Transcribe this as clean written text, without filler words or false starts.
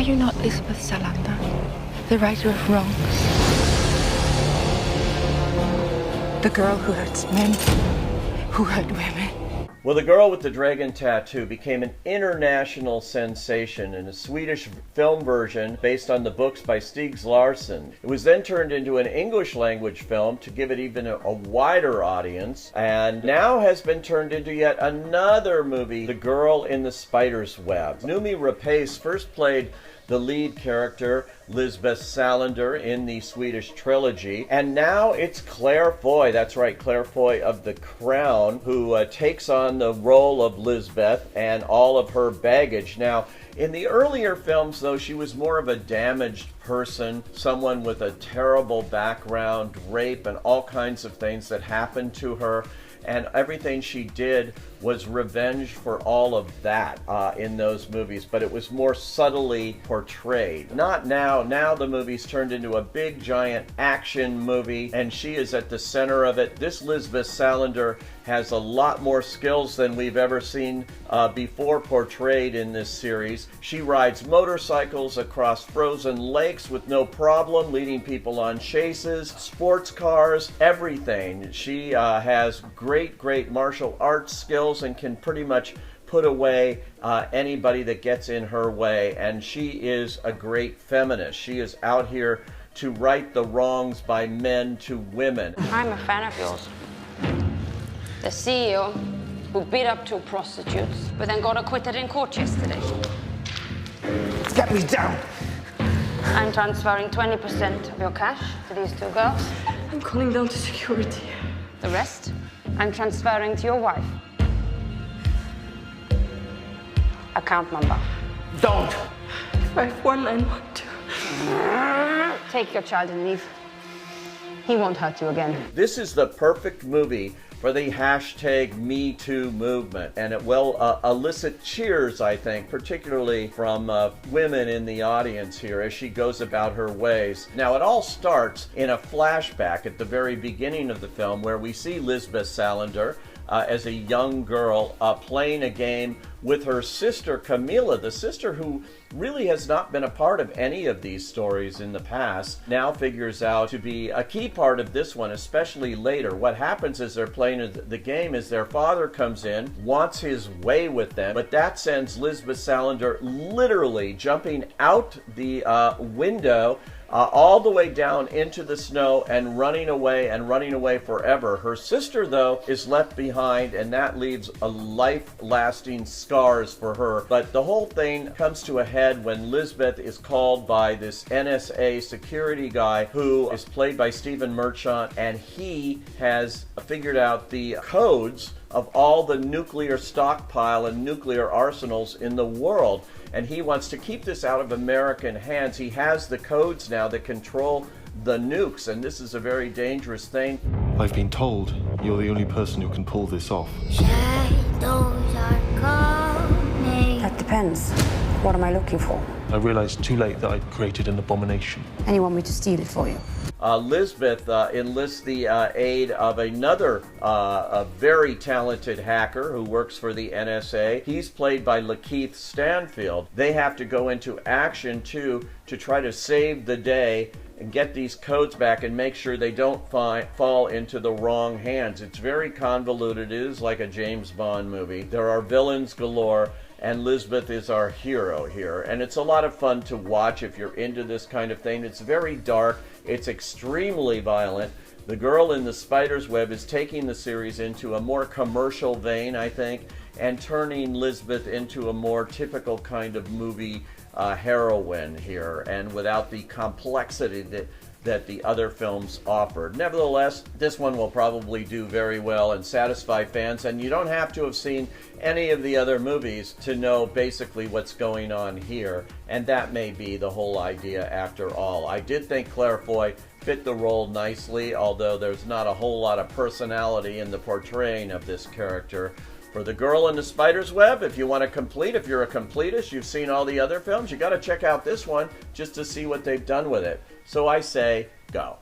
you not Lisbeth Salander, the writer of Wrongs? The girl who hurts men, who hurt women. Well, The Girl with the Dragon Tattoo became an international sensation in a Swedish film version based on the books by Stieg Larsson. It was then turned into an English language film to give it even a wider audience, and now has been turned into yet another movie, The Girl in the Spider's Web. Noomi Rapace first played the lead character, Lisbeth Salander, in the Swedish trilogy. And now it's Claire Foy, that's right, Claire Foy of The Crown, who takes on the role of Lisbeth and all of her baggage. Now, in the earlier films, though, she was more of a damaged person, someone with a terrible background, rape, and all kinds of things that happened to her. And everything she did was revenge for all of that in those movies, but it was more subtly portrayed. Not now. Now the movie's turned into a big, giant action movie, and she is at the center of it. This Lisbeth Salander has a lot more skills than we've ever seen before portrayed in this series. She rides motorcycles across frozen lakes with no problem, leading people on chases, sports cars, everything. She has great martial arts skills and can pretty much put away anybody that gets in her way. And she is a great feminist. She is out here to right the wrongs by men to women. I'm a fan of yours. The CEO who beat up 2 prostitutes, but then got acquitted in court yesterday. Get me down! I'm transferring 20% of your cash to these 2 girls. I'm calling down to security. The rest, I'm transferring to your wife. Account number. Don't! 51912. Take your child and leave. He won't hurt you again. This is the perfect movie for the hashtag #MeToo movement, and it will elicit cheers, I think, particularly from women in the audience here as she goes about her ways. Now, it all starts in a flashback at the very beginning of the film where we see Lisbeth Salander as a young girl playing a game with her sister Camilla, the sister who really has not been a part of any of these stories in the past, now figures out to be a key part of this one, especially later. What happens as they're playing the game is their father comes in, wants his way with them, but that sends Lisbeth Salander literally jumping out the window all the way down into the snow and running away forever. Her sister, though, is left behind, and that leaves a life-lasting scars for her. But the whole thing comes to a head when Lisbeth is called by this NSA security guy who is played by Stephen Merchant, and he has figured out the codes of all the nuclear stockpile and nuclear arsenals in the world. And he wants to keep this out of American hands. He has the codes now that control the nukes, and this is a very dangerous thing. I've been told you're the only person who can pull this off. Shadows are coming. That depends. What am I looking for? I realized too late that I'd created an abomination. And you want me to steal it for you? Lisbeth enlists the aid of another a very talented hacker who works for the NSA. He's played by Lakeith Stanfield. They have to go into action, too, to try to save the day and get these codes back and make sure they don't fall into the wrong hands. It's very convoluted. It is like a James Bond movie. There are villains galore, and Lisbeth is our hero here. And it's a lot of fun to watch if you're into this kind of thing. It's very dark. It's extremely violent. The Girl in the Spider's Web is taking the series into a more commercial vein, I think, and turning Lisbeth into a more typical kind of movie heroine here, and without the complexity that the other films offered. Nevertheless, this one will probably do very well and satisfy fans, and you don't have to have seen any of the other movies to know basically what's going on here, and that may be the whole idea after all. I did think Claire Foy fit the role nicely, although there's not a whole lot of personality in the portraying of this character. For The Girl in the Spider's Web, if you want to complete, if you're a completist, you've seen all the other films, you got to check out this one just to see what they've done with it. So I say, go.